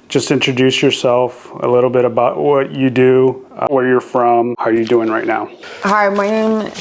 Just introduce yourself, a little bit about what you do, where you're from, how you're doing right now. Hi, my name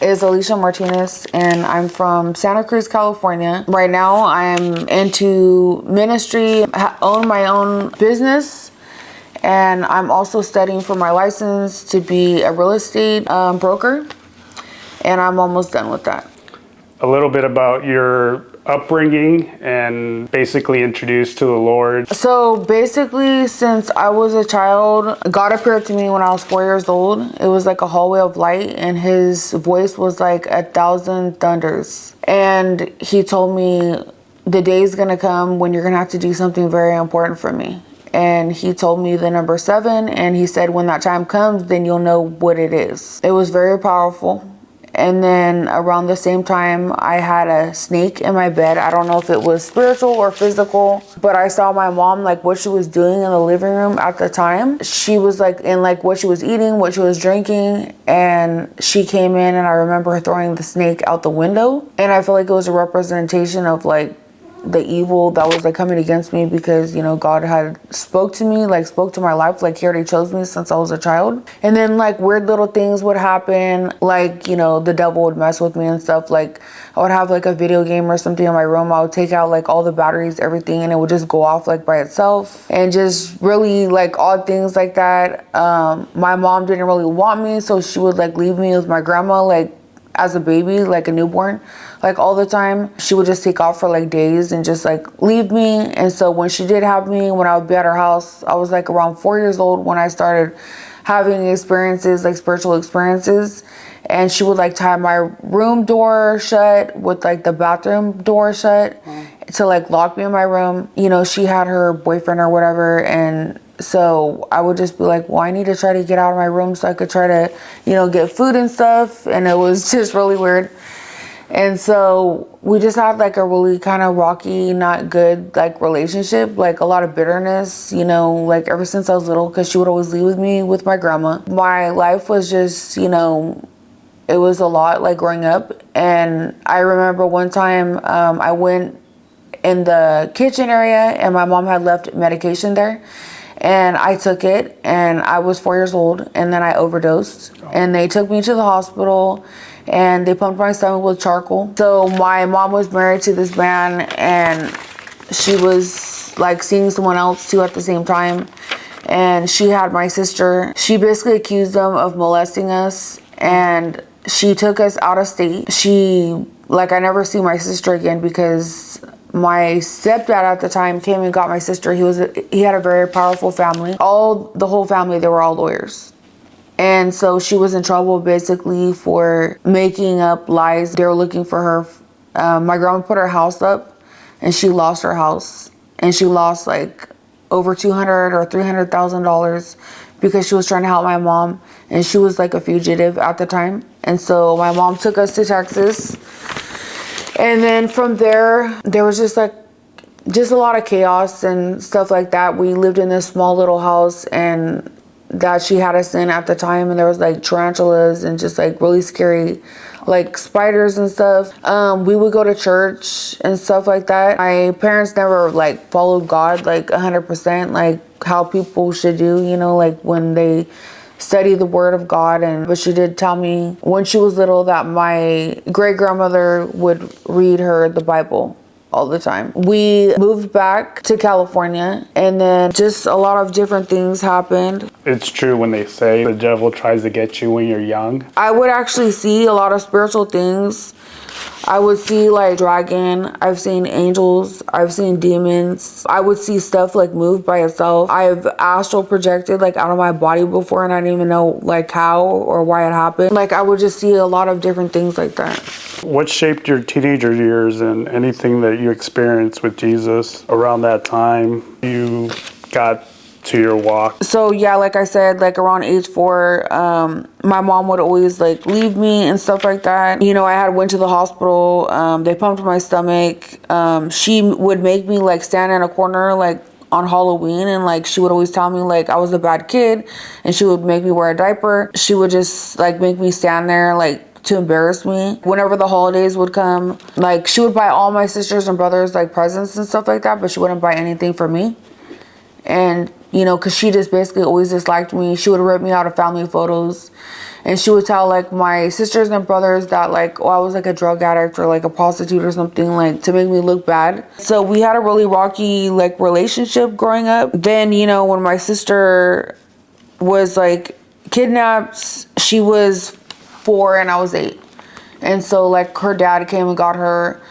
is Elisha Martinez, and I'm from Santa Cruz, California. Right now, I'm into ministry, own my own business, and I'm also studying for my license to be a real estate broker, and I'm almost done with that. A little bit about your upbringing and basically introduced to the Lord. So basically, since I was a child, God appeared to me when I was 4 years old. It was like a hallway of light, and his voice was like 1,000 thunders. And he told me, the day's gonna come when you're gonna have to do something very important for me. And he told me the number 7, and he said, when that time comes, then you'll know what it is. It was very powerful. And then around the same time, I had a snake in my bed. I don't know if it was spiritual or physical, but I saw my mom, like what she was doing in the living room at the time. She was like in like what she was eating, what she was drinking, and she came in, and I remember her throwing the snake out the window. And I feel like it was a representation of like the evil that was like coming against me, because you know God had spoke to me, like spoke to my life, like he already chose me since I was a child. And then like weird little things would happen, like you know the devil would mess with me and stuff. Like I would have like a video game or something in my room, I would take out like all the batteries, everything, and it would just go off like by itself, and just really like odd things like that. My mom didn't really want me, so she would like leave me with my grandma, like as a baby, like a newborn, like all the time. She would just take off for like days and just like leave me. And so when she did have me, when I would be at her house, I was like around 4 years old when I started having experiences, like spiritual experiences. And she would like tie my room door shut with like the bathroom door shut to like lock me in my room. You know, she had her boyfriend or whatever, and so I would just be like, well, I need to try to get out of my room so I could try to, you know, get food and stuff. And it was just really weird. And so we just had like a really kind of rocky, not good like relationship, like a lot of bitterness, you know, like ever since I was little, because she would always leave with me with my grandma. My life was just, you know, it was a lot like growing up. And I remember one time I went in the kitchen area, and my mom had left medication there. And I took it, and I was 4 years old, and then I overdosed. And they took me to the hospital, and they pumped my stomach with charcoal. So my mom was married to this man, and she was like seeing someone else too at the same time. And she had my sister. She basically accused them of molesting us, and she took us out of state. I never see my sister again, because my stepdad at the time came and got my sister. He had a very powerful family. The whole family, they were all lawyers. And so she was in trouble basically for making up lies. They were looking for her. My grandma put her house up, and she lost her house. And she lost like over $200,000 or $300,000 because she was trying to help my mom. And she was like a fugitive at the time. And so my mom took us to Texas. And then from there, there was just a lot of chaos and stuff like that. We lived in this small little house, and that she had us in at the time, and there was like tarantulas and just like really scary like spiders and stuff. We would go to church and stuff like that. My parents never like followed God like 100%, like how people should do, you know, like when they study the word of God. But she did tell me when she was little that my great grandmother would read her the Bible all the time. We moved back to California, and then just a lot of different things happened. It's true when they say the devil tries to get you when you're young. I would actually see a lot of spiritual things. I would see like dragon, I've seen angels, I've seen demons. I would see stuff like move by itself. I've astral projected like out of my body before, and I didn't even know like how or why it happened. Like I would just see a lot of different things like that. What shaped your teenager years and anything that you experienced with Jesus around that time you got to your walk? So yeah, like I said, like around age 4, my mom would always like leave me and stuff like that. You know, I had went to the hospital. They pumped my stomach. She would make me like stand in a corner like on Halloween, and like she would always tell me like I was a bad kid, and she would make me wear a diaper. She would just like make me stand there like to embarrass me. Whenever the holidays would come, like she would buy all my sisters and brothers like presents and stuff like that, but she wouldn't buy anything for me. And, you know, because she just basically always disliked me. She would rip me out of family photos. And she would tell like my sisters and brothers that like, oh, I was like a drug addict or like a prostitute or something, like to make me look bad. So we had a really rocky like relationship growing up. Then, you know, when my sister was like kidnapped, she was 4 and I was 8. And so like her dad came and got her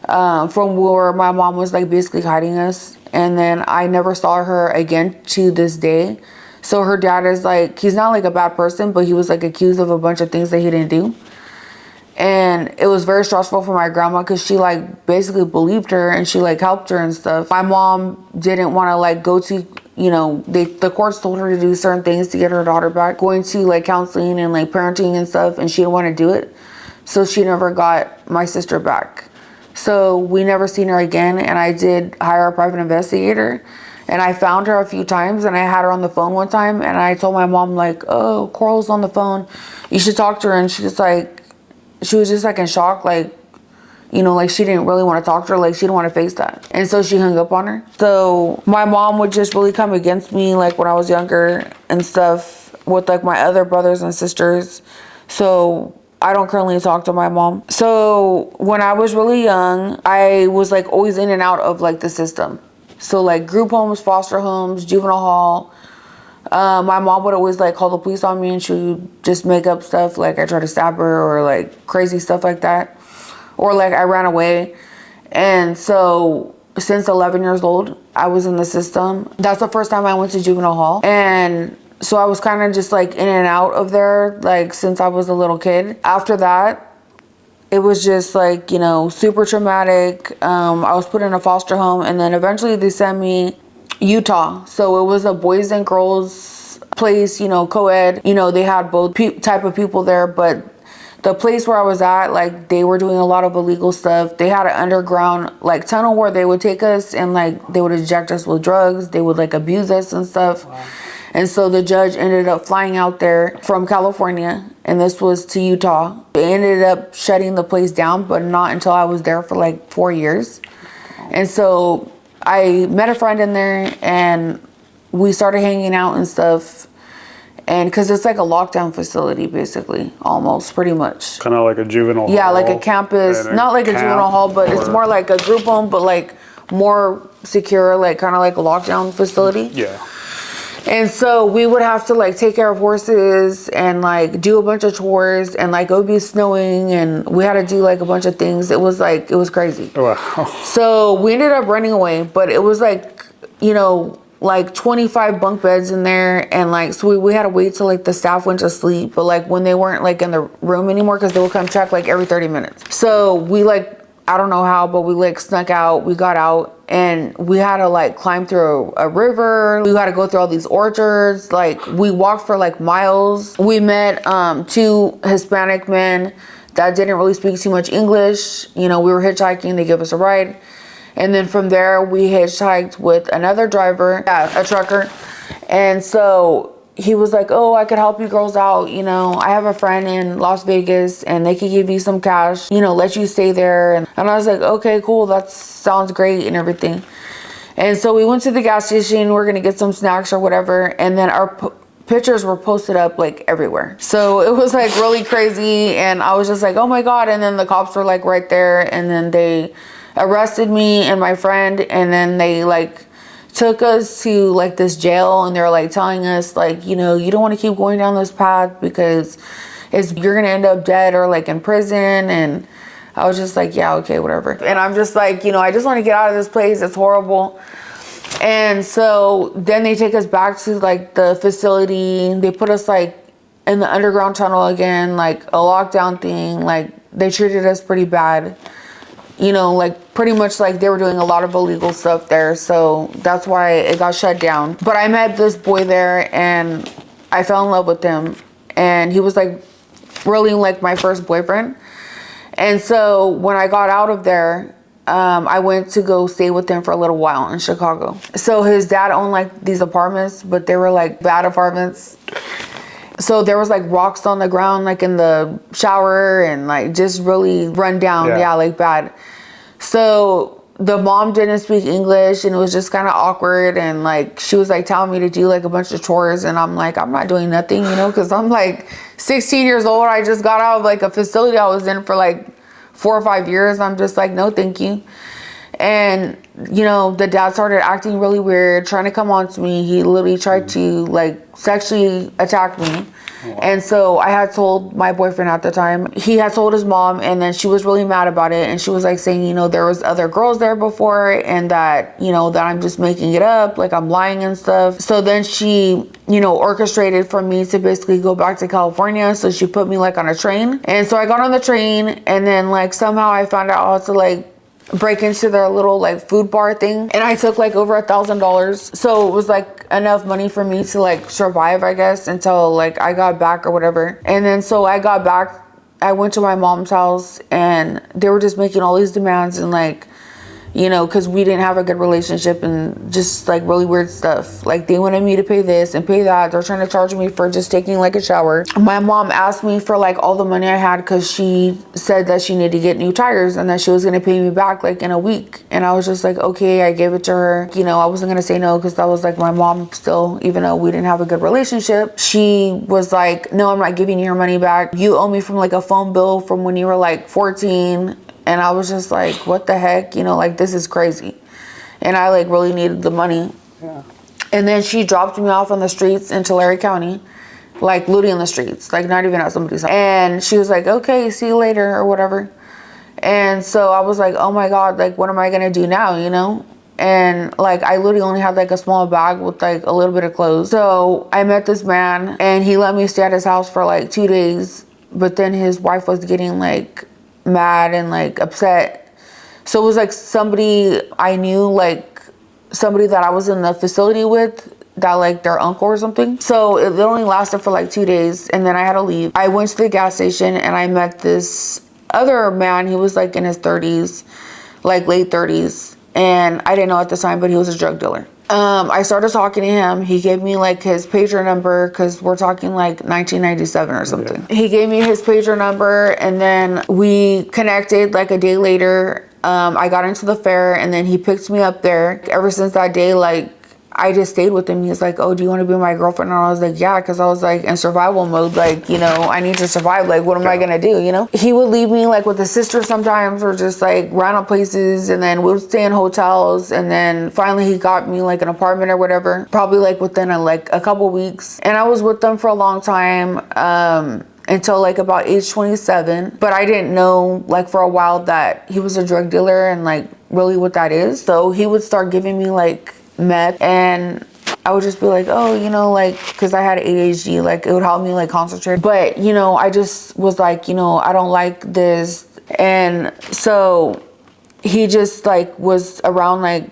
from where my mom was like basically hiding us. And then I never saw her again to this day. So her dad is like, he's not like a bad person, but he was like accused of a bunch of things that he didn't do. And it was very stressful for my grandma because she like basically believed her and she like helped her and stuff. My mom didn't want to like go to, you know, the courts told her to do certain things to get her daughter back, going to like counseling and like parenting and stuff, and she didn't want to do it. So she never got my sister back. So we never seen her again, and I did hire a private investigator. And I found her a few times, and I had her on the phone one time, and I told my mom like, oh, Coral's on the phone, you should talk to her. And she was just like in shock, like, you know, like she didn't really want to talk to her, like she didn't want to face that. And so she hung up on her. So my mom would just really come against me like when I was younger and stuff with like my other brothers and sisters. So I don't currently talk to my mom. So when I was really young, I was like always in and out of like the system. So like group homes, foster homes, juvenile hall. My mom would always like call the police on me, and she would just make up stuff like I tried to stab her or like crazy stuff like that. Or like I ran away. And so since 11 years old, I was in the system. That's the first time I went to juvenile hall. And so I was kind of just like in and out of there like since I was a little kid. After that, it was just like, you know, super traumatic. I was put in a foster home, and then eventually they sent me Utah. So it was a boys and girls place, you know, co-ed. You know, they had both type of people there, but the place where I was at, like they were doing a lot of illegal stuff. They had an underground like tunnel where they would take us and like they would inject us with drugs. They would like abuse us and stuff. Wow. And so the judge ended up flying out there from California, and this was to Utah. They ended up shutting the place down, but not until I was there for like 4 years. And so I met a friend in there, and we started hanging out and stuff. And because it's like a lockdown facility, basically, almost, pretty much. Kind of like a juvenile hall. Yeah, like a campus. Not like a juvenile hall, but it's more like a group home, but like more secure, like kind of like a lockdown facility. Yeah. And so we would have to like take care of horses and like do a bunch of chores, and like it would be snowing, and we had to do like a bunch of things. It was crazy. Wow. So we ended up running away, but it was like, you know, like 25 bunk beds in there, and like so we had to wait till like the staff went to sleep, but like when they weren't like in the room anymore, because they would come check like every 30 minutes. So we like, I don't know how, but we like snuck out. We got out, and we had to like climb through a river. We had to go through all these orchards. Like we walked for like miles. We met 2 Hispanic men that didn't really speak too much English. You know, we were hitchhiking. They gave us a ride. And then from there, we hitchhiked with another driver, a trucker. And so he was like, oh, I could help you girls out. You know, I have a friend in Las Vegas, and they could give you some cash, you know, let you stay there. And I was like, okay, cool. That sounds great and everything. And so we went to the gas station. We're going to get some snacks or whatever. And then our pictures were posted up like everywhere. So it was like really crazy. And I was just like, oh my God. And then the cops were like right there. And then they arrested me and my friend, and then they like took us to like this jail, and they were like telling us like, you know, you don't want to keep going down this path because you're gonna end up dead or like in prison. And I was just like, yeah, okay, whatever. And I'm just like, you know, I just want to get out of this place, it's horrible. And so then they take us back to like the facility. They put us like in the underground tunnel again, like a lockdown thing. Like they treated us pretty bad. You know, like pretty much like they were doing a lot of illegal stuff there. So that's why it got shut down. But I met this boy there, and I fell in love with him. And he was like really like my first boyfriend. And so when I got out of there, I went to go stay with him for a little while in Chicago. So his dad owned like these apartments, but they were like bad apartments. So there was like rocks on the ground, like in the shower, and like just really run down. Yeah, like bad. So the mom didn't speak English, and it was just kind of awkward, and like she was like telling me to do like a bunch of chores, and I'm like, I'm not doing nothing, you know, because I'm like 16 years old. I just got out of like a facility I was in for like 4 or 5 years. I'm just like, no thank you. And you know, the dad started acting really weird, trying to come on to me. He literally tried to like sexually attack me. Wow. And so I had told my boyfriend at the time, he had told his mom, and then she was really mad about it. And she was like saying, you know, there was other girls there before, and that, you know, that I'm just making it up, like I'm lying and stuff. So then she, you know, orchestrated for me to basically go back to California. So she put me like on a train. And so I got on the train, and then like somehow I found out how to like break into their little like food bar thing, and I took like over $1,000. So it was like enough money for me to like survive, I guess, until like I got back or whatever. And then so I got back, I went to my mom's house, and they were just making all these demands, and like, you know, because we didn't have a good relationship, and just like really weird stuff. Like they wanted me to pay this and pay that. They're trying to charge me for just taking like a shower. My mom asked me for like all the money I had, because she said that she needed to get new tires and that she was going to pay me back like in a week. And I was just like, okay, I gave it to her. You know, I wasn't going to say no, because that was like my mom still, even though we didn't have a good relationship. She was like, no, I'm not giving you your money back. You owe me from like a phone bill from when you were like 14. And I was just like, what the heck? You know, like, this is crazy. And I like really needed the money. Yeah. And then she dropped me off on the streets in Tulare County, like looting in the streets, like not even at somebody's house. And she was like, okay, see you later or whatever. And so I was like, oh my God, like, what am I gonna do now, you know? And like, I literally only had like a small bag with like a little bit of clothes. So I met this man, and he let me stay at his house for like 2 days. But then his wife was getting like mad and like upset. So it was like somebody I knew, like somebody that I was in the facility with, that like their uncle or something. So it only lasted for like 2 days, and then I had to leave. I went to the gas station, and I met this other man. He was like in his 30s, like late 30s, and I didn't know at the time, but he was a drug dealer. I started talking to him. He gave me like his pager number, because we're talking like 1997 or something. Yeah. He gave me his pager number, and then we connected like a day later. I got into the fair, and then he picked me up there. Ever since that day, like, I just stayed with him. He's like, oh, do you want to be my girlfriend? And I was like, yeah, because I was like in survival mode. Like, you know, I need to survive. Like, what am I going to do, you know? He would leave me like with his sister sometimes, or just like random places. And then we would stay in hotels. And then finally he got me like an apartment or whatever, probably like within like a couple weeks. And I was with them for a long time. Until like about age 27. But I didn't know like for a while that he was a drug dealer, and like really what that is. So he would start giving me like meth, and I would just be like, oh, you know, like, because I had ADHD, like it would help me like concentrate. But you know, I just was like, you know, I don't like this. And so he just like was around like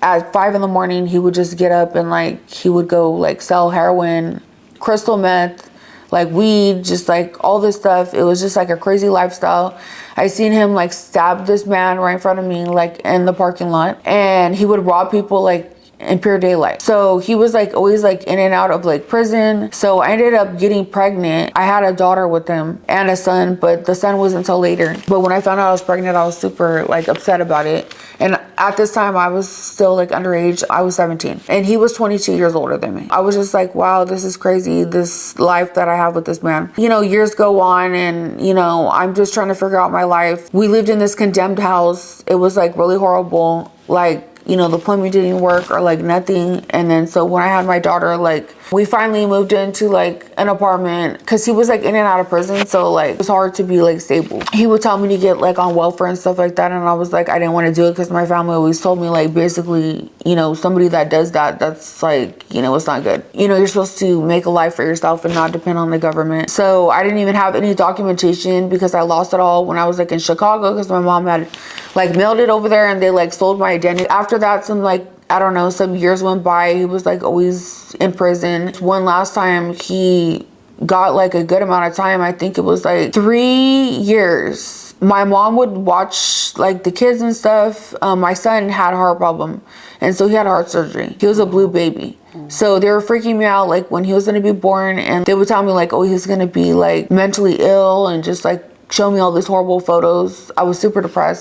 at 5 a.m. he would just get up, and like he would go like sell heroin, crystal meth, like weed, just like all this stuff. It was just like a crazy lifestyle. I seen him like stab this man right in front of me, like in the parking lot, and he would rob people like in pure daylight. So he was like always like in and out of like prison. So I ended up getting pregnant. I had a daughter with him and a son, but the son wasn't until later. But when I found out I was pregnant, I was super like upset about it. And at this time I was still like underage. I was 17 and he was 22 years older than me. I was just like, wow, this is crazy, this life that I have with this man. You know, years go on, and you know, I'm just trying to figure out my life. We lived in this condemned house. It was like really horrible. Like, you know, the plumbing didn't work or like nothing. And then so when I had my daughter, like we finally moved into like an apartment, because he was like in and out of prison. So like it was hard to be like stable. He would tell me to get like on welfare and stuff like that. And I was like, I didn't want to do it, because my family always told me like, basically, you know, somebody that does that, that's like, you know, it's not good. You know, you're supposed to make a life for yourself and not depend on the government. So I didn't even have any documentation, because I lost it all when I was like in Chicago, because my mom had like mailed it over there, and they like sold my identity. After that, some like, I don't know, some years went by. He was like always in prison. One last time he got like a good amount of time. I think it was like 3 years. My mom would watch like the kids and stuff. My son had a heart problem, and so he had heart surgery. He was a blue baby. So they were freaking me out, like when he was gonna be born, and they would tell me like, oh, he's gonna be like mentally ill, and just like show me all these horrible photos. I was super depressed.